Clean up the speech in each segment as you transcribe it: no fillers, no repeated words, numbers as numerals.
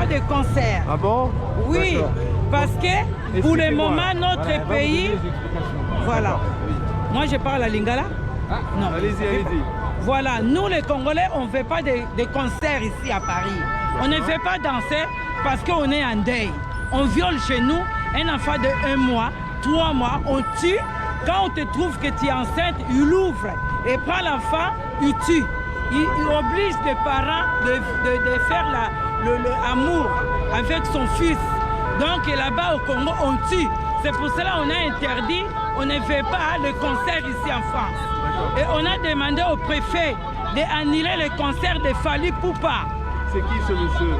pas de concert. Ah bon? Oui, parce que pour le moment, notre pays... Voilà. Moi, je parle à Lingala. Ah, non. Allez-y, allez-y. Voilà, nous les Congolais, on ne fait pas de concerts ici à Paris. On ne fait pas danser parce qu'on est en deuil. On viole chez nous un enfant de 1 mois, 3 mois, on tue. Quand on te trouve que tu es enceinte, il ouvre et prend l'enfant, il tue. Il oblige les parents de faire l'amour avec son fils. Donc là-bas au Congo, on tue. C'est pour cela qu'on a interdit, on ne fait pas le concert ici en France. Et on a demandé au préfet d'annuler le concert de Fally Ipupa. C'est qui ce monsieur?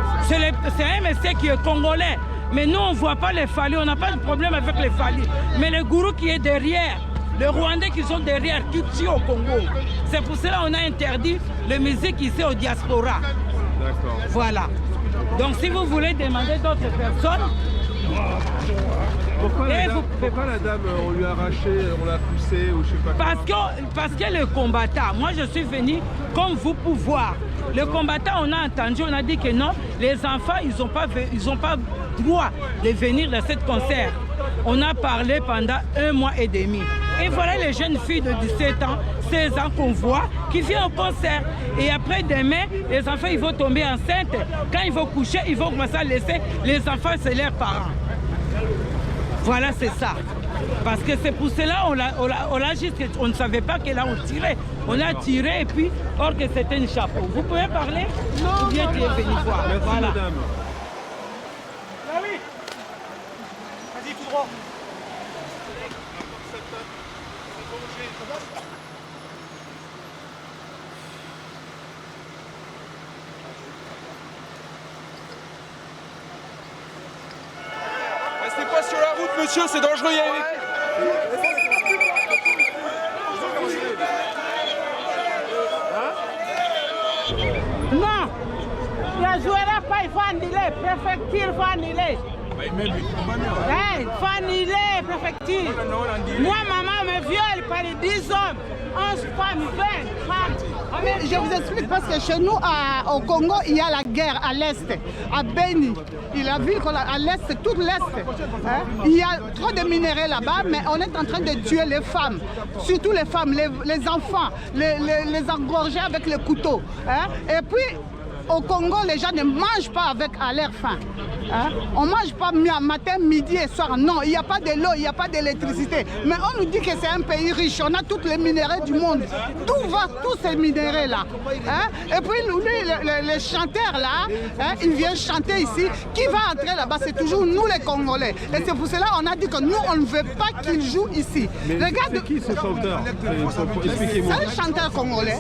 C'est un monsieur qui est congolais. Mais nous, on ne voit pas les Fally, on n'a pas de problème avec les Fally. Mais le gourou qui est derrière, les Rwandais qui sont derrière, qui tuent au Congo. C'est pour cela qu'on a interdit la musique ici au diaspora. D'accord. Voilà. Donc si vous voulez demander d'autres personnes... Pourquoi la dame, on lui a arraché, on l'a poussé ou je sais pas quoi? Parce que le combattant, moi je suis venu comme vous pour voir. Le combattant, on a entendu, on a dit que non, les enfants, ils n'ont pas droit de venir dans ce concert. On a parlé pendant 1 mois et demi. Et voilà les jeunes filles de 17 ans, 16 ans qu'on voit, qui viennent au concert. Et après demain, les enfants, ils vont tomber enceintes. Quand ils vont coucher, ils vont commencer à laisser les enfants, c'est leurs parents. Voilà, c'est ça. Parce que c'est pour cela on l'a juste, on ne savait pas que là on tirait. On a tiré et puis, or que c'était un chapeau. Vous pouvez parler? Non, ou bien tu es venu voir. Merci, voilà. madame. Ah oui. Vas-y, tout droit. Restez pas sur la route, monsieur, c'est dangereux. Non, il ne jouera pas, il faut annuler. Préfecture, il faut annuler. Il faut annuler, préfecture. Moi, maman me viole par 10 hommes, 11 femmes, 20 femmes. Je vous explique parce que chez nous, au Congo, il y a la guerre à l'Est, à Beni. Il a vu qu'à l'Est, tout l'Est, hein, il y a trop de minéraux là-bas, mais on est en train de tuer les femmes, surtout les femmes, les enfants, les engorger avec le couteau. Hein. Et puis, au Congo, les gens ne mangent pas à l'air faim. Hein? On ne mange pas matin, midi et soir. Non, il n'y a pas de l'eau, il n'y a pas d'électricité. Mais on nous dit que c'est un pays riche. On a tous les minéraux du monde. D'où va tous ces minéraux-là? Hein? Et puis, nous, les chanteurs, là, hein, ils viennent chanter ici. Qui va entrer là-bas? C'est toujours nous, les Congolais. Et c'est pour cela qu'on a dit que nous, on ne veut pas qu'ils jouent ici. Mais c'est qui ce chanteur? Expliquez-moi. C'est un chanteur congolais.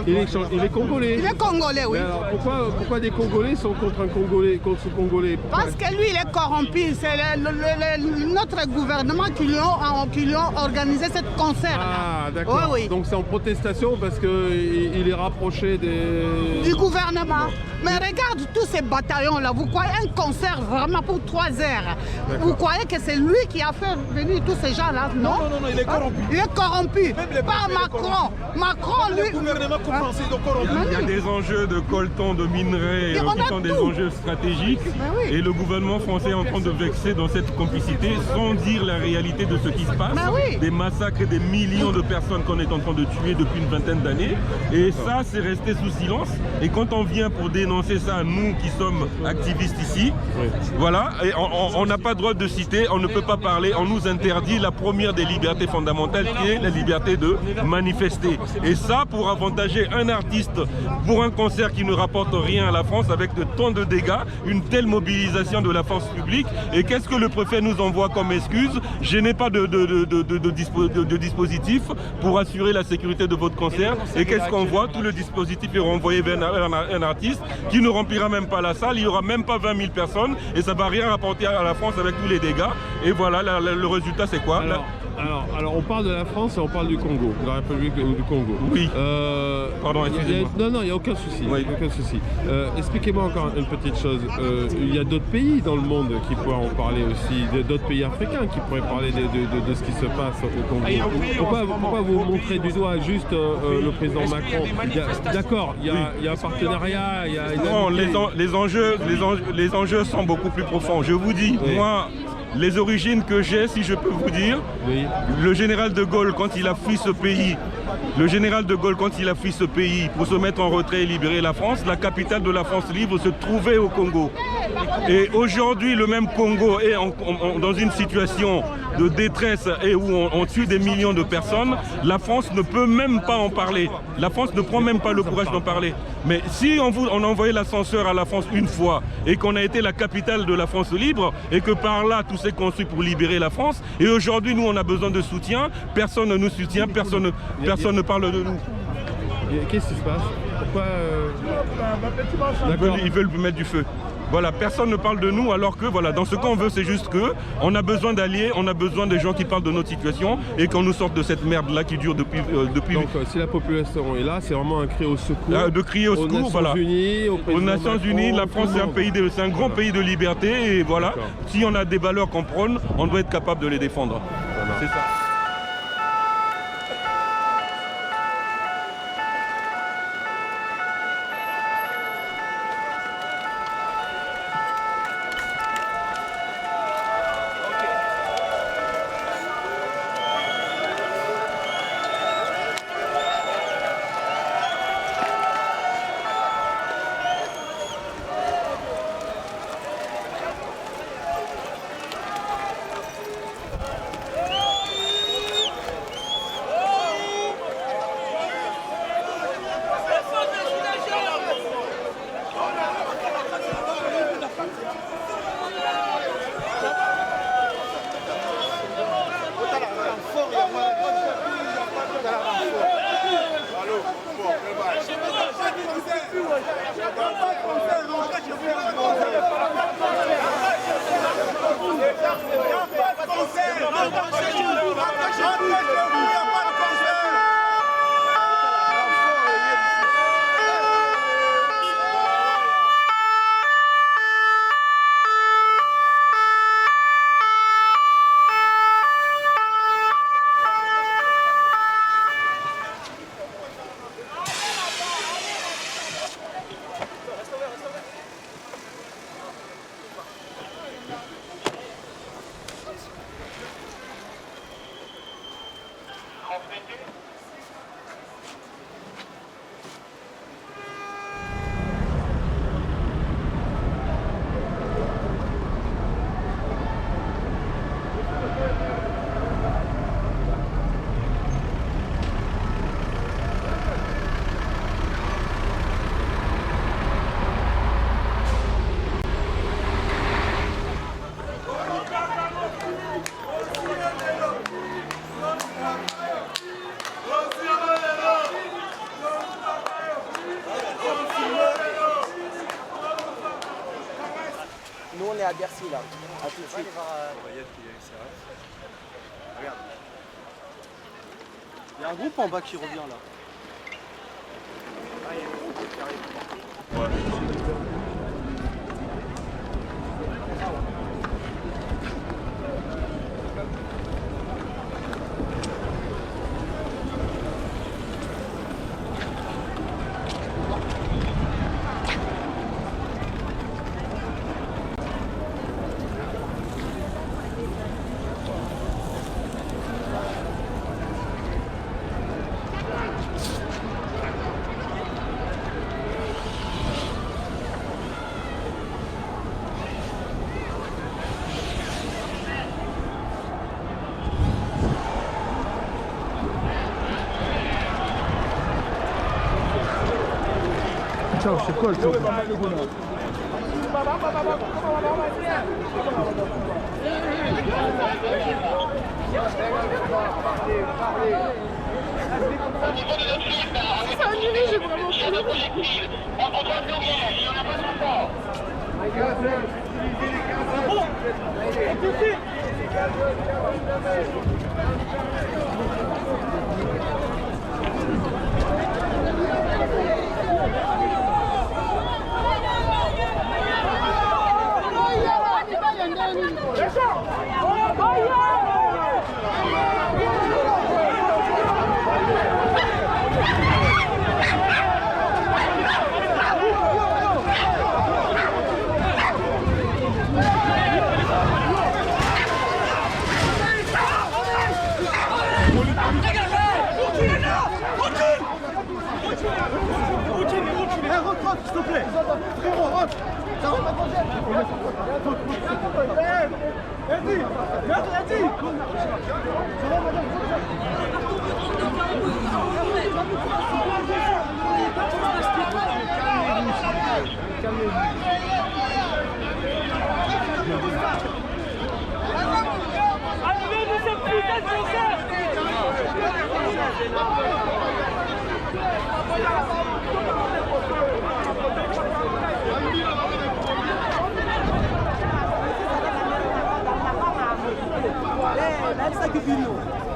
Il est congolais? Il est congolais, oui. Mais alors, pourquoi des Congolais sont contre un Congolais, contre ce Congolais? Parce que lui, il est corrompu. C'est notre gouvernement qui l'ont organisé ce concert. Ah, d'accord. Oui, oui. Donc c'est en protestation parce qu'il est rapproché du gouvernement. Mais regarde tous ces bataillons-là. Vous croyez un concert vraiment pour 3 heures? Vous croyez que c'est lui qui a fait venir tous ces gens-là? Non, il est corrompu. Il est corrompu. Par Macron. Macron, lui... Le gouvernement français est corrompu. Il y a des enjeux de coltan, de minerais qui sont des enjeux stratégiques. Oui. Et le gouvernement français est en train de vexer dans cette complicité sans dire la réalité de ce qui se passe. Oui. Des massacres et des millions de personnes qu'on est en train de tuer depuis une vingtaine d'années. Et ça, c'est resté sous silence. Et quand on vient pour dénoncer ça, nous qui sommes activistes ici, voilà, et on n'a pas le droit de citer, on ne peut pas parler, on nous interdit la première des libertés fondamentales qui est la liberté de manifester. Et ça, pour avantager un artiste pour un concert qui ne rapporte rien à la France avec de tant de dégâts, une telle mobilisation de la force publique. Et qu'est-ce que le préfet nous envoie comme excuse? Je n'ai pas de dispositif pour assurer la sécurité de votre concert. Et qu'est-ce qu'on voit? Tout le dispositif est renvoyé vers un artiste qui ne remplira même pas la salle. Il n'y aura même pas 20 000 personnes et ça ne va rien rapporter à la France avec tous les dégâts. Et voilà, le résultat c'est quoi? Alors, on parle de la France et on parle du Congo, de la République du Congo. Oui. Pardon, excusez-moi. Non, il n'y a aucun souci. Oui. Aucun souci. Expliquez-moi encore une petite chose. Il y a d'autres pays dans le monde qui pourraient en parler aussi, d'autres pays africains qui pourraient parler de ce qui se passe au Congo. Pourquoi vous montrez du doigt juste le président Macron? D'accord, il y a un partenariat, il y a... Non, les enjeux sont beaucoup plus profonds. Je vous dis, moi... Les origines que j'ai, si je peux vous dire, le général de Gaulle, quand il a fui ce pays, pour se mettre en retrait et libérer la France, la capitale de la France libre se trouvait au Congo. Et aujourd'hui, le même Congo est dans une situation de détresse et où on tue des millions de personnes. La France ne peut même pas en parler. La France ne prend même pas le courage d'en parler. Mais si on a envoyé l'ascenseur à la France une fois et qu'on a été la capitale de la France libre et que par là tout s'est construit pour libérer la France, et aujourd'hui nous on a besoin de soutien, personne ne nous soutient, personne ne parle de nous. Qu'est-ce qui se passe? Pourquoi ils veulent mettre du feu. Voilà, personne ne parle de nous alors que voilà, dans ce qu'on veut, c'est juste que on a besoin d'alliés, on a besoin des gens qui parlent de notre situation et qu'on nous sorte de cette merde-là qui dure depuis... Donc si la population est là, c'est vraiment un cri au secours. De crier au secours, voilà. Aux Nations Unies, la France c'est un grand pays de liberté et voilà, si on a des valeurs qu'on prône, on doit être capable de les défendre. Voilà. C'est ça. Nous on est à Bercy là, à tout de suite. Regarde. Il y a un groupe en bas qui revient là. Ah, il y a un groupe qui arrive. Ciao, c'est quoi le truc? C'est annulé, j'ai vraiment pleuré. S'il te plaît. Frérot, rentre. Ça va pas manger. Eddie.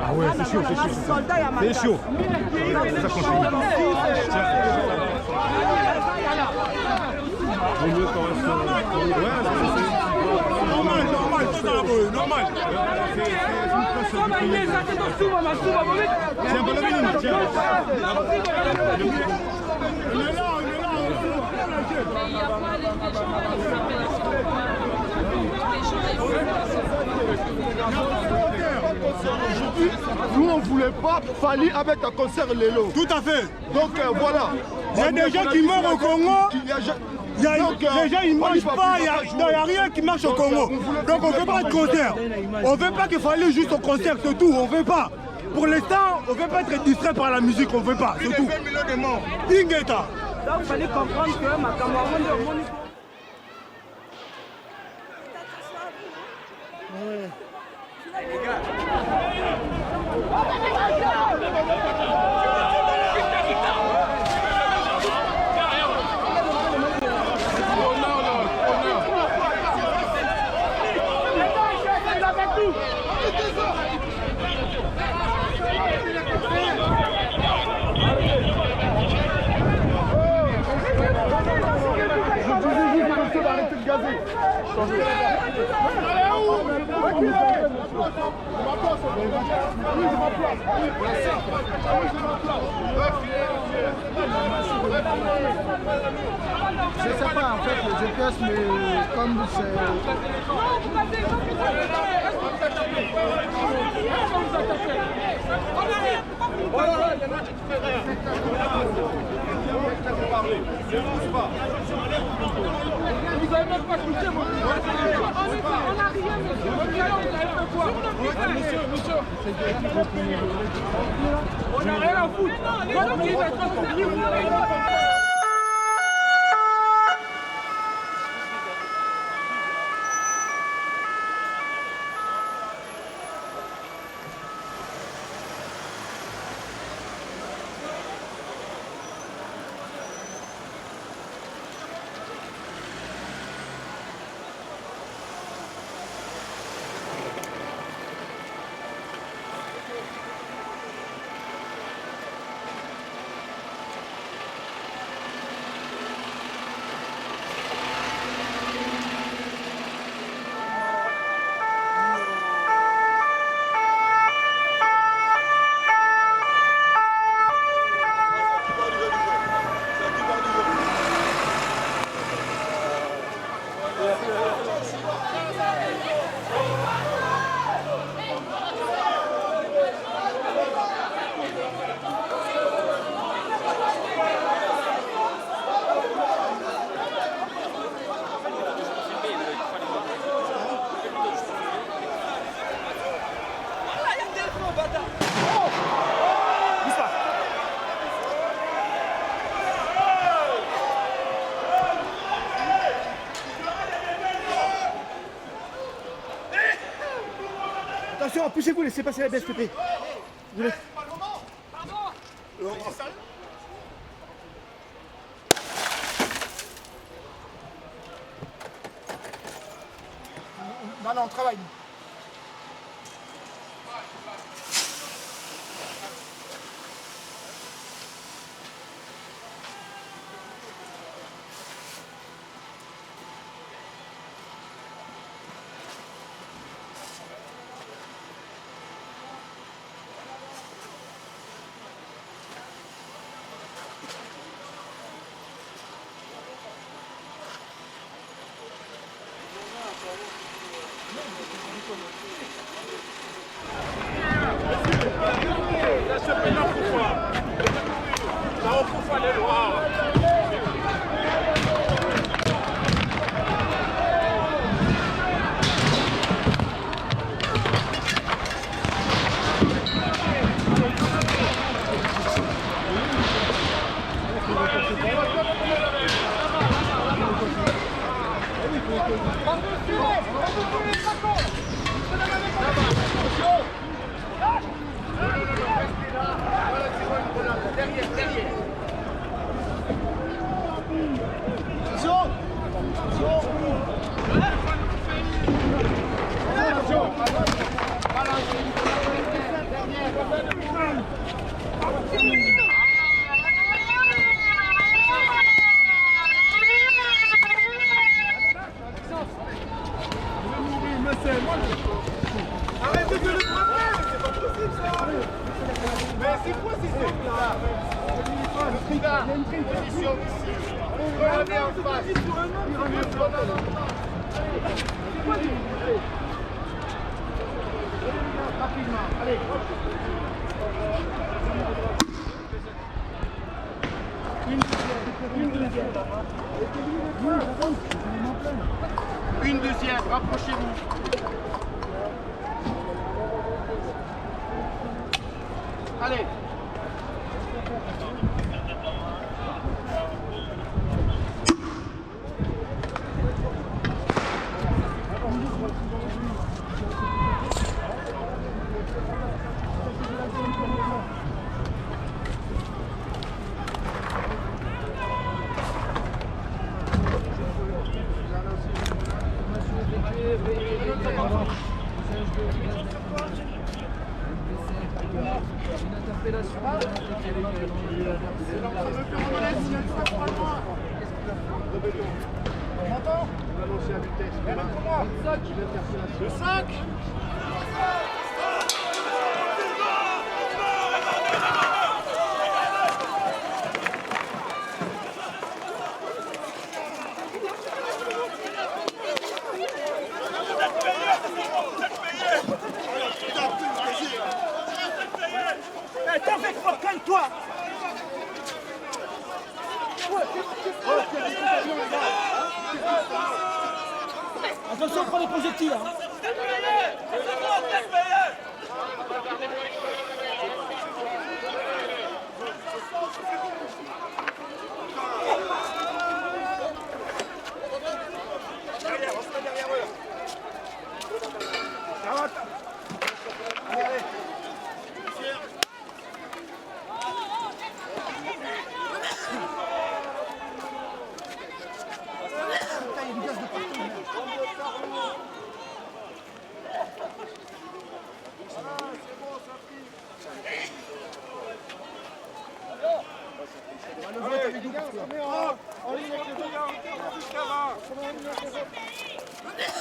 Ah ouais, c'est chaud, c'est chaud. C'est chaud. Ça continue. Normal, tout à l'heure, normal. Tiens, bonne minute, tiens. On est là, Aujourd'hui, nous on ne voulait pas Fally avec un concert Lelo. Tout à fait. Donc voilà. Il y a des gens qui meurent au Congo. Les gens ils ne mangent pas, il n'y a rien qui marche au Congo. Donc on ne veut pas de concert. On ne veut pas qu'il Fally juste au concert, c'est tout. On ne veut pas. Pour l'instant, on ne veut pas être distrait par la musique, on ne veut pas. C'est tout. 20 millions de morts. Ingeta. Donc il fallait comprendre que ma camarade Je sais pas en fait les GPS, mais comme c'est... Vous n'avez même pas écouté, moi. On n'a rien, monsieur. On n'a rien à foutre. Attention, poussez-vous, laissez passer la BSPP. Non, on travaille. Arrêtez de le frapper, c'est pas possible ça. Mais c'est quoi ces trucs-là? Il y a une position ici. Regardez en face. Rapidement, allez. Une deuxième, rapprochez-vous. Allez. Le 5. T'en fais pas, calme-toi. Attention, prends les projectiles. Hein.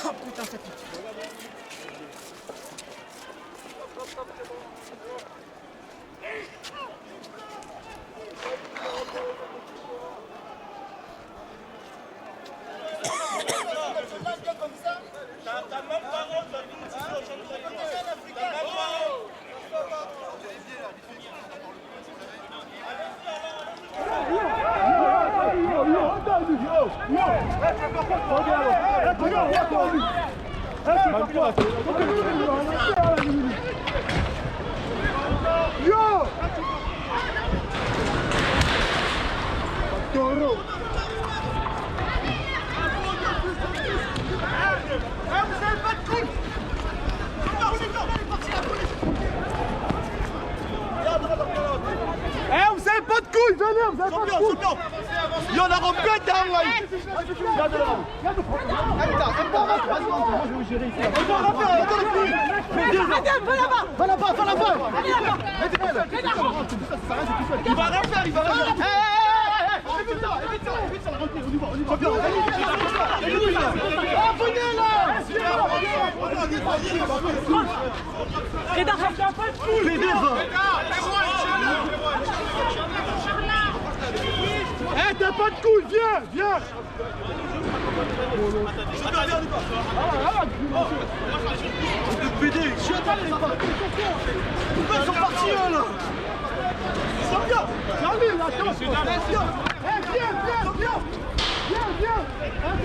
Oh putain, ça pique. Yo! Toro! Vous avez pas de couilles! Eh, vous avez pas de couilles, venez, vous avez pas de couilles! Yo, on a rempli un down, là! Regarde là! C'est pas vrai, 3 secondes, moi je vais vous gérer ici. Va là-bas! Va là-bas! Il va rien faire, il va rien faire! Évite ça, on y va! Venez là! Rédar, ça fait un peu de couille! Eh, t'as pas de couilles, viens, viens. Pourquoi ils sont partis eux là? Ils sont bien. Charlie, attends. Viens.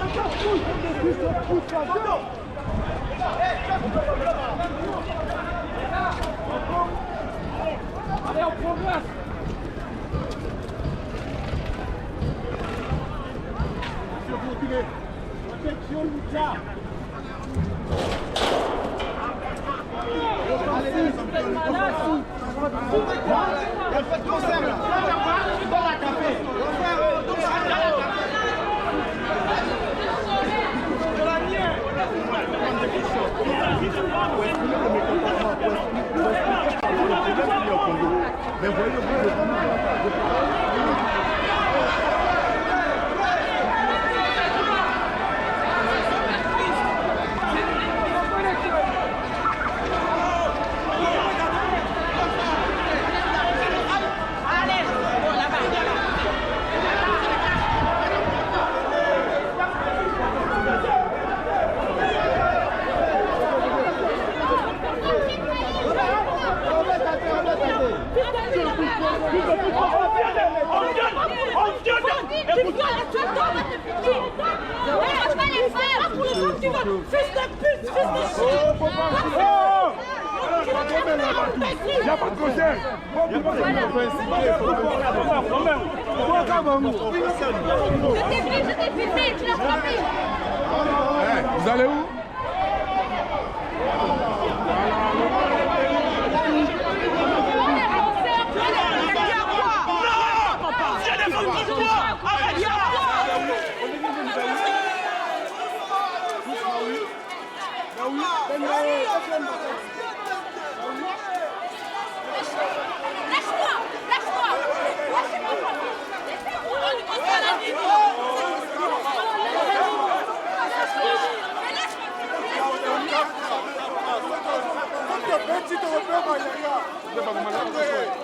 Attends, pousse. Allez, on progresse. Attention, Lucas. Il y a pas de concert là. Tu dois la café. Mais voyez, il n'y a pas de concert. Vous allez où?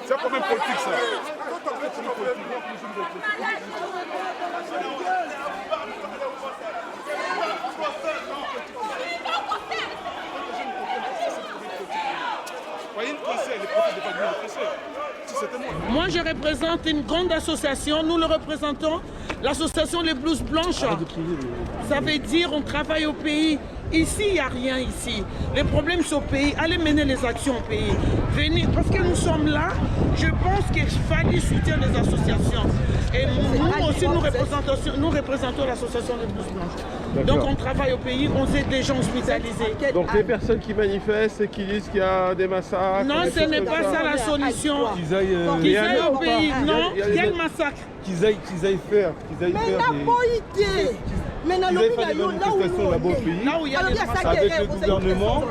C'est un problème politique ça. Moi, je représente une grande association. Nous le représentons, l'association Les Blouses Blanches. Ça veut dire on travaille au pays. Ici, il n'y a rien ici. Les problèmes sont au pays. Allez mener les actions au pays. Venez, parce que nous sommes là, je pense qu'il fallait soutenir les associations. Et nous aussi, nous représentons l'association des Blouses Blanches. Donc on travaille au pays, on aide des gens hospitalisés. Donc les personnes qui manifestent et qui disent qu'il y a des massacres... Non, ce n'est pas ça la solution. Qu'ils aillent au pays. Non, quel massacre? Qu'ils aillent faire des manifestations là-bas au pays, Là où il y a des massacres. avec le gouvernement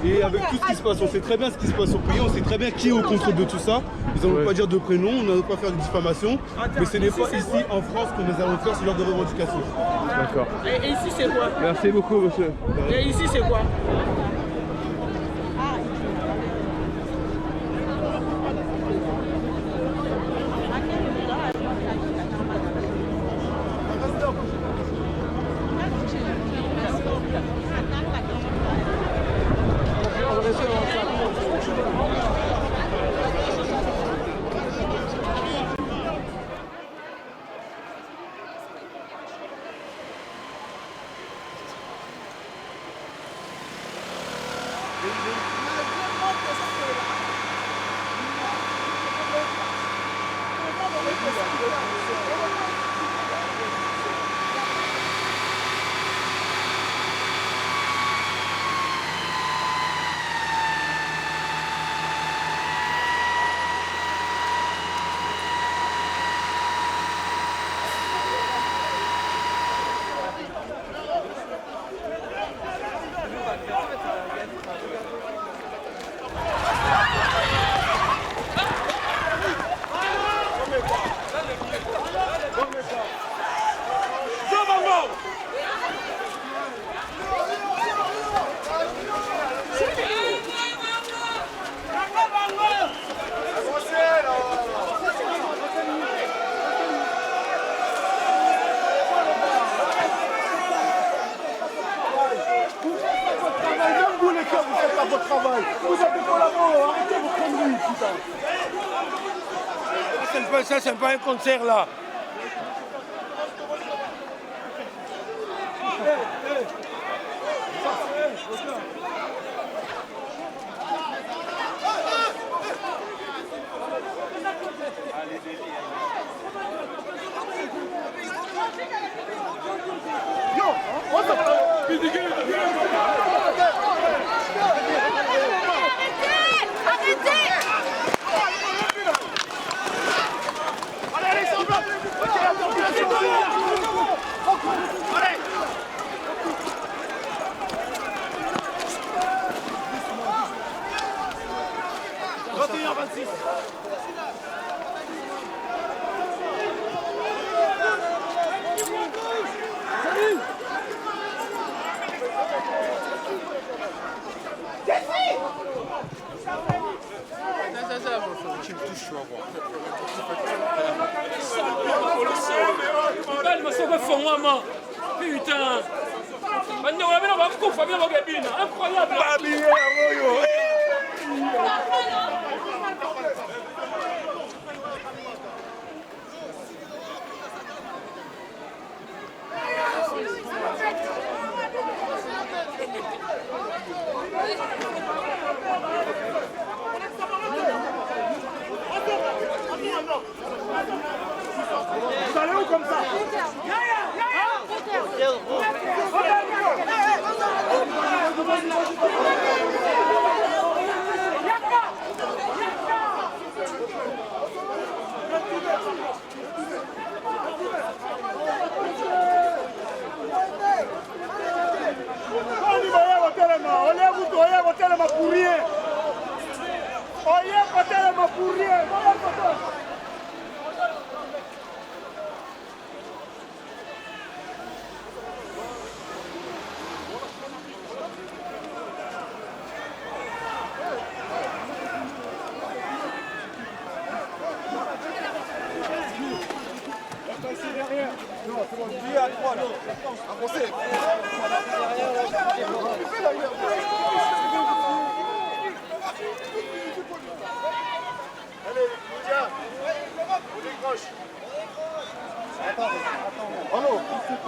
et avec tout ce qui se passe. On sait très bien ce qui se passe au pays, on sait très bien qui est au contrôle de tout ça. Ils n'allont pas dire de prénom, on n'allons pas faire de diffamation, mais ce n'est pas ici en France que nous allons faire ce genre de revendications. D'accord. Et ici c'est quoi? Merci beaucoup, monsieur. Et ici c'est quoi? c'est pas un concert là. Vous allez où comme ça?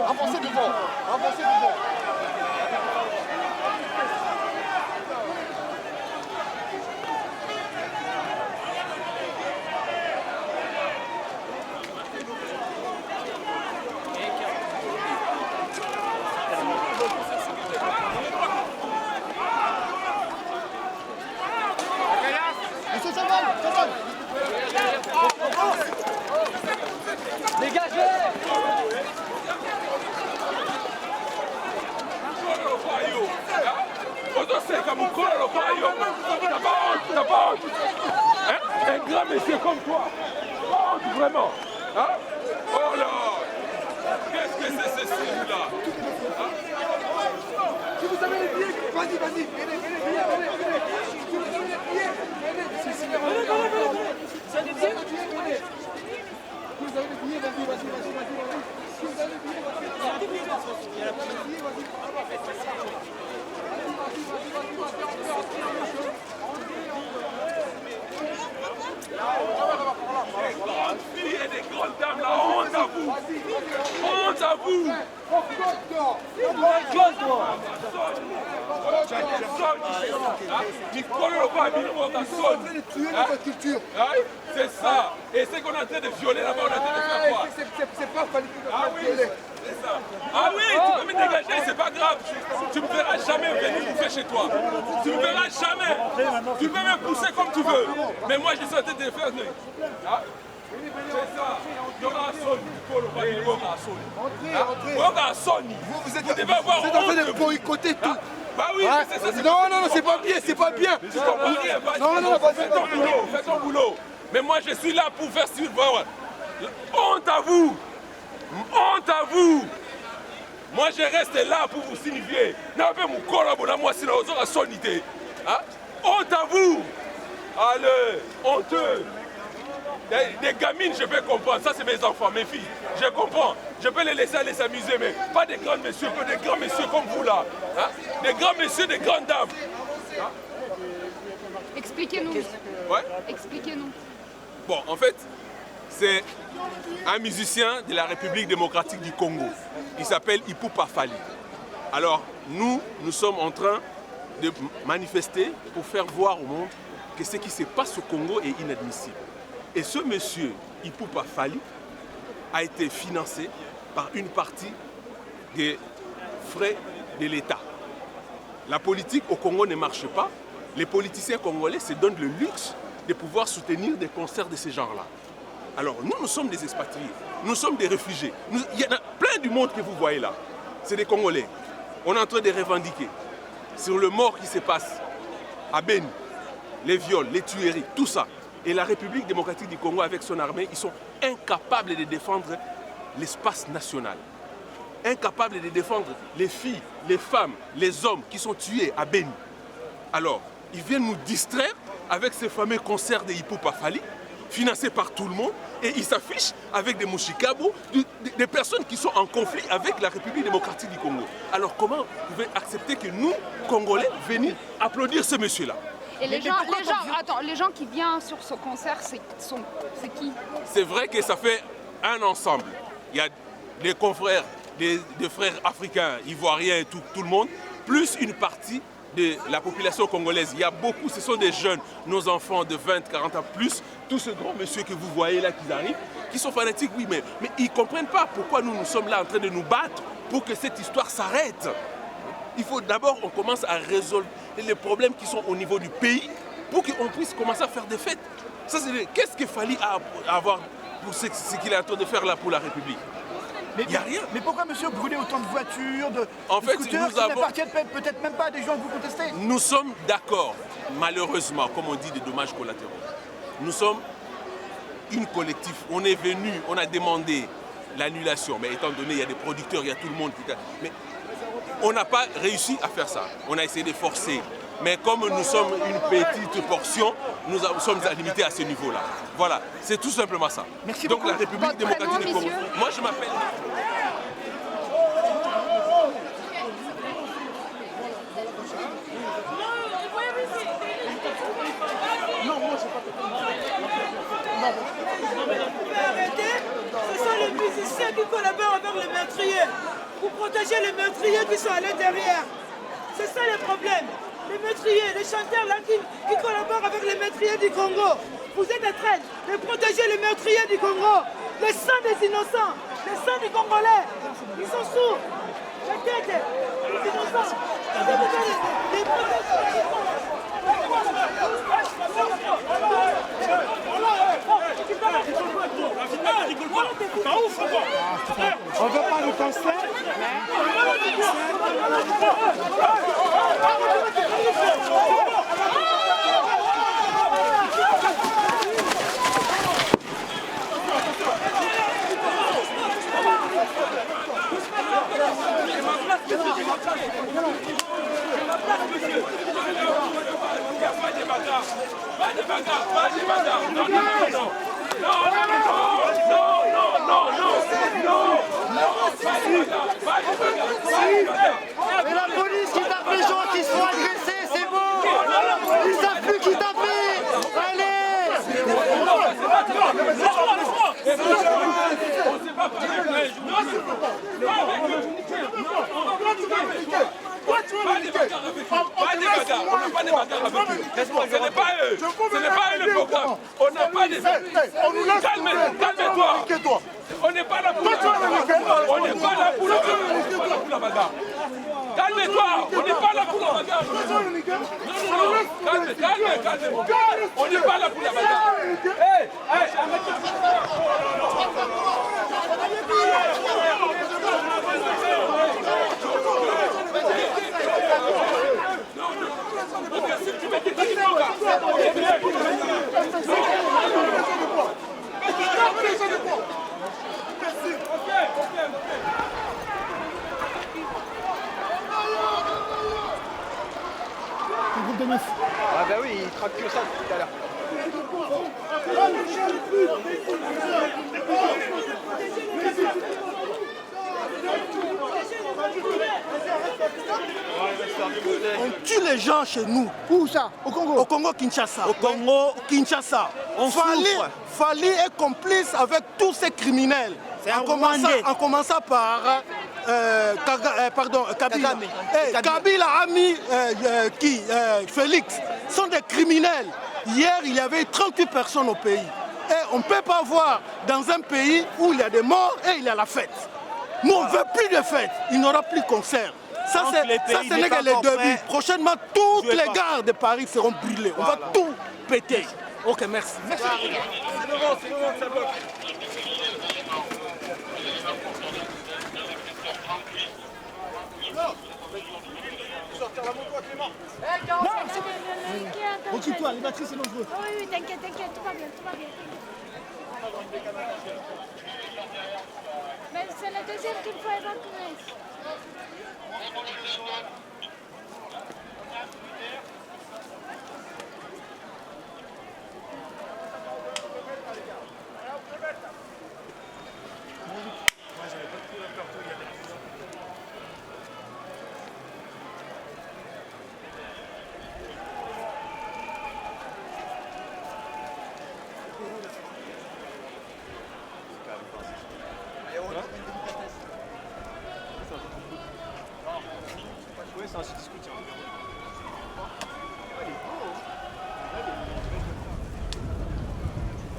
Avancez devant. Avancez devant. Un grand monsieur comme toi, vraiment, hein? Oh là, qu'est-ce que c'est ce signe-là? Si vous avez les billets, vas-y, venez, venez. Si vous avez les billets, venez. C'est des billets, venez. Si vous avez les billets, vas-y. Si vous avez les billets, Il y a des grandes dames là, honte à vous! Honte à vous! C'est ça! Et c'est qu'on est en train de violer là-bas, on est en train de faire quoi? c'est pas fallu que violer. Ah oui, tu peux me dégager, c'est pas grave. Tu me verras jamais venir bouffer chez toi. Tu me verras jamais. Tu peux me pousser comme tu veux. Mais moi, je suis en train de faire. C'est ça. Il y aura un son. Vous devez avoir honte. Vous êtes en train de boycotter tout. Bah oui, c'est ça. Non, c'est pas bien, c'est pas bien. Non, fais ton boulot. Mais moi, je suis là pour faire suivre. Honte à vous. Honte à vous! Moi je reste là pour vous signifier. Honte à vous! Allez, honteux! Des gamines, je peux comprendre. Ça, c'est mes enfants, mes filles. Je comprends. Je peux les laisser aller s'amuser, mais pas des grands messieurs, que des grands messieurs comme vous là. Hein? Des grands messieurs, des grandes dames. Hein? Expliquez-nous. Ouais? Expliquez-nous. Bon, en fait, C'est un musicien de la République démocratique du Congo. Il s'appelle Ipupa Fally. Alors, nous sommes en train de manifester pour faire voir au monde que ce qui se passe au Congo est inadmissible. Et ce monsieur, Ipupa Fally, a été financé par une partie des frais de l'État. La politique au Congo ne marche pas. Les politiciens congolais se donnent le luxe de pouvoir soutenir des concerts de ce genre-là. Alors nous sommes des expatriés, nous sommes des réfugiés. Il y en a plein du monde que vous voyez là. C'est des Congolais. On est en train de revendiquer sur le mort qui se passe à Beni, les viols, les tueries, tout ça. Et la République démocratique du Congo avec son armée, ils sont incapables de défendre l'espace national. Incapables de défendre les filles, les femmes, les hommes qui sont tués à Beni. Alors, ils viennent nous distraire avec ces fameux concerts de Ipupa Fally, financés par tout le monde, et ils s'affichent avec des mouchikabos, des personnes qui sont en conflit avec la République démocratique du Congo. Alors comment vous pouvez accepter que nous, Congolais, venir applaudir ce monsieur-là? Et les gens qui viennent sur ce concert, c'est qui? C'est vrai que ça fait un ensemble. Il y a des confrères, des frères africains, ivoiriens et tout le monde, plus une partie de la population congolaise. Il y a beaucoup, ce sont des jeunes, nos enfants de 20, 40 ans plus, tous ces grands messieurs que vous voyez là qui arrivent, qui sont fanatiques, oui, mais ils ne comprennent pas pourquoi nous sommes là en train de nous battre pour que cette histoire s'arrête. Il faut d'abord qu'on commence à résoudre les problèmes qui sont au niveau du pays pour qu'on puisse commencer à faire des fêtes. Qu'est-ce qu'il fallait avoir pour ce qu'il est en train de faire là pour la République? Il n'y a rien. Mais pourquoi monsieur brûler autant de voitures, de scooters qui n'appartiennent peut-être même pas à des gens que vous contestez? Nous sommes d'accord, malheureusement, comme on dit, des dommages collatéraux. Nous sommes une collectif. On est venu, on a demandé l'annulation. Mais étant donné, il y a des producteurs, il y a tout le monde. Mais on n'a pas réussi à faire ça. On a essayé de forcer. Mais comme nous sommes une petite portion, nous sommes limités à ce niveau-là. Voilà, c'est tout simplement ça. Merci Donc beaucoup. la République démocratique du Congo. Moi je m'appelle... Non, moi je pas arrêter. Ce sont les musiciens qui collaborent avec les meurtriers pour protéger les meurtriers qui sont à l'intérieur. C'est ça le problème. Les meurtriers, les chanteurs là qui collaborent avec les meurtriers du Congo. Vous êtes en train de protéger les meurtriers du Congo. Le sang des innocents, le sang des Congolais. Ils sont sourds. La tête des innocents. On veut pas le concert. Et la police qui tape les gens qui se font agresser, c'est bon. Ils savent plus qui taper. Allez. Ce n'est pas eux. Ce n'est pas eux le programme. On n'a pas de... Calme-toi. On n'est pas là pour la bagarre. On n'est pas là pour la bagarre. Calme-toi. On n'est pas là pour la bagarre. Non. Calme. On n'est pas là pour la bagarre. Ah bah oui, il traque que ça tout à l'heure. On tue les gens chez nous. Où ça? Au Congo? Au Congo Kinshasa. Au Congo Kinshasa. Fally est complice avec tous ces criminels. En commençant par Kabila. Kabila a mis Félix. Ce sont des criminels. Hier, il y avait 38 personnes au pays. Et on ne peut pas voir dans un pays où il y a des morts et il y a la fête. Nous, on ne veut plus de fête. Il n'y aura plus de concert. Ça, ce n'est que le début. Prochainement, toutes les gares de Paris seront brûlées. On va tout péter. Ok, merci. Merci. C'est le vent, ça bloque. Sortir la moto à Clément. Non, c'est occupe-toi, les batteries c'est dangereux. Oui, t'inquiète, tout va bien, Mais c'est la deuxième qu'il faut évacuer. C'est un discuter.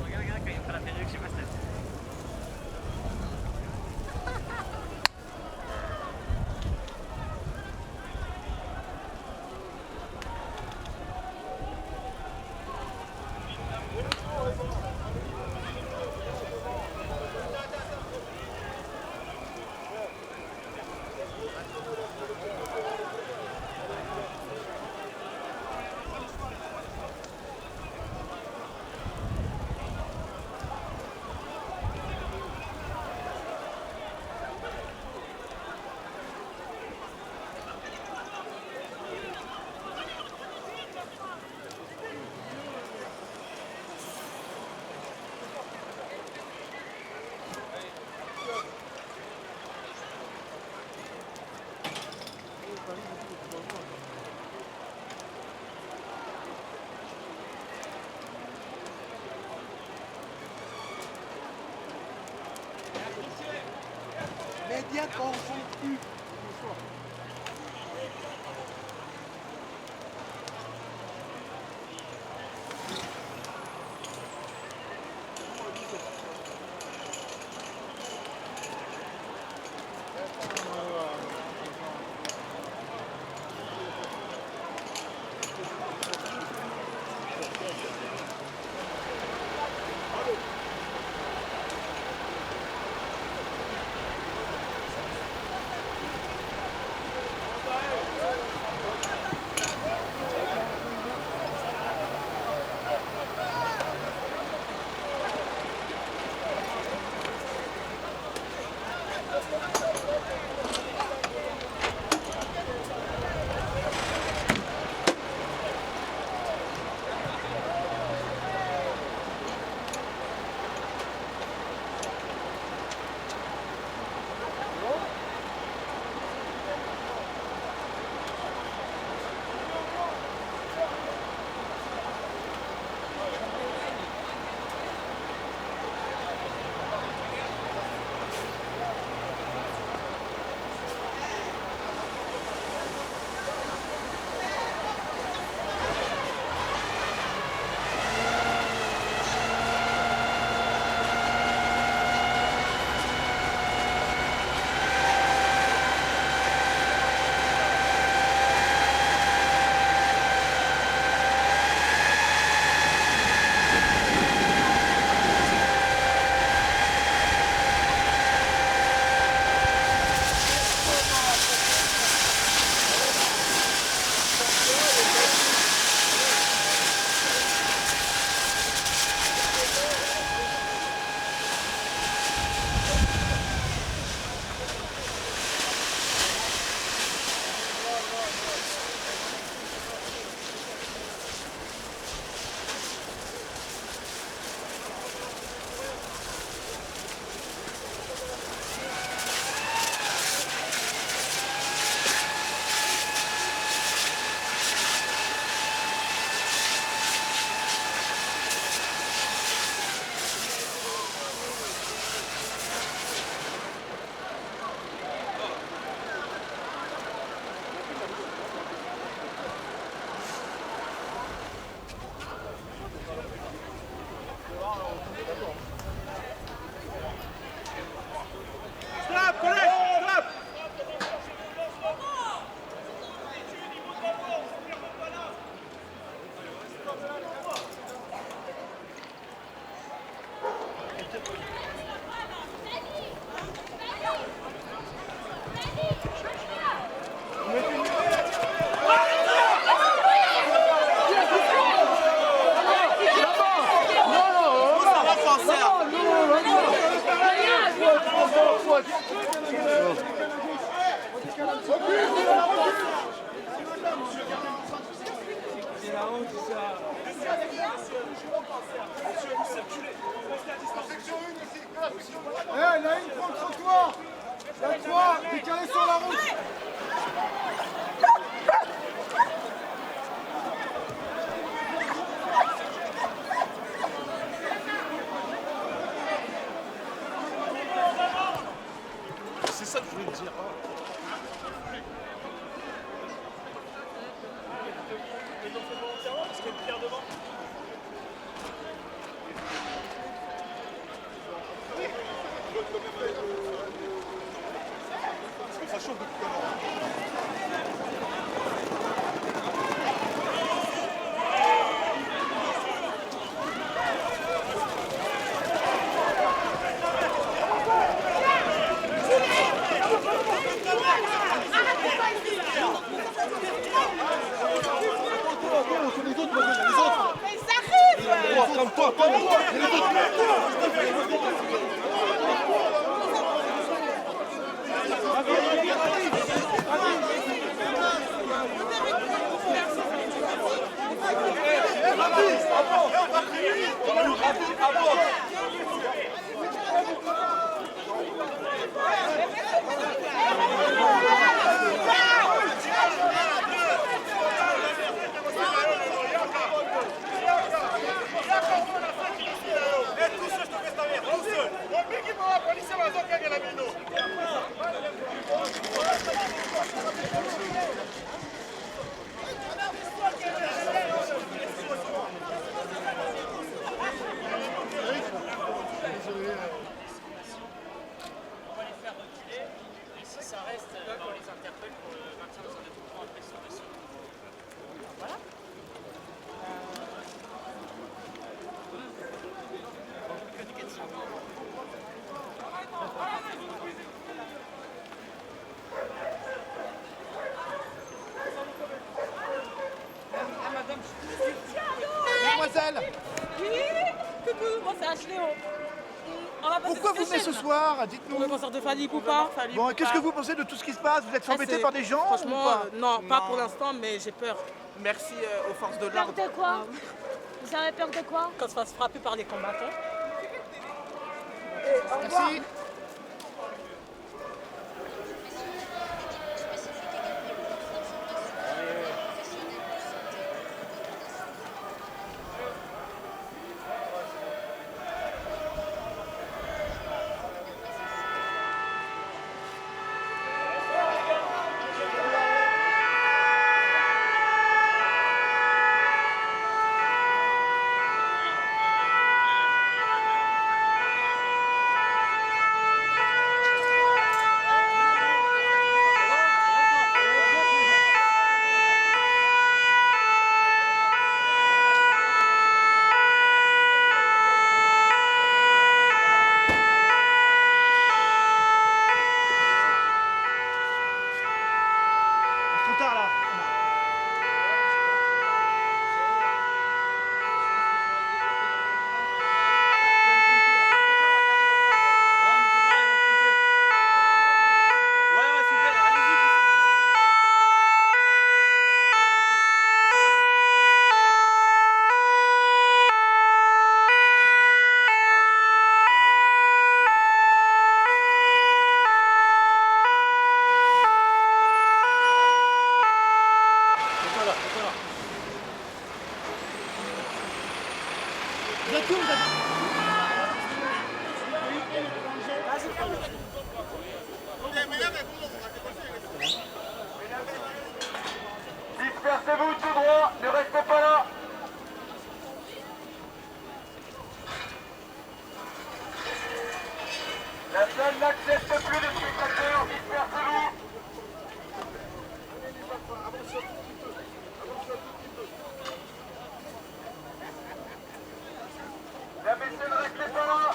Regarde, quand il fait la perruque, je sais pas si Médias confondus. Eh, la une contre toi. La 3, décalé sur la route. C'est ça que je voulais te dire. Parce qu'il y a une pierre devant. Parce que ça chauffe depuis tout à l'heure. Mademoiselle. Oui, coucou, moi c'est Ashley. Pourquoi vous venez ce soir? Dites-nous. Le concert de Fally Ipupa. Bon, qu'est-ce que vous pensez de tout ce qui se passe? Vous êtes embêté par des gens? Franchement, ou pas? non, pas pour l'instant, mais j'ai peur. Merci aux forces de Peur l'ordre. de quoi? Vous avez peur de quoi? Qu'on se fasse frapper par les combattants. Merci. Dispersez-vous tout droit, ne restez pas là. La salle n'accepte plus les spectateurs, dispersez-vous. La baissée, ne restez pas là.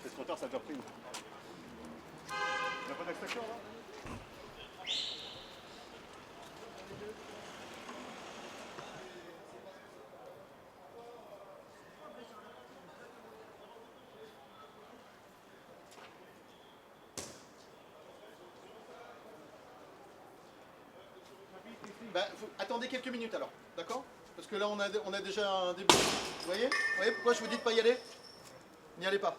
C'est trop tard, ça a déjà pris. Il n'y a pas d'extraction là? attendez quelques minutes alors, d'accord? Parce que là on a déjà un début. Vous voyez pourquoi je vous dis de pas y aller? N'y allez pas.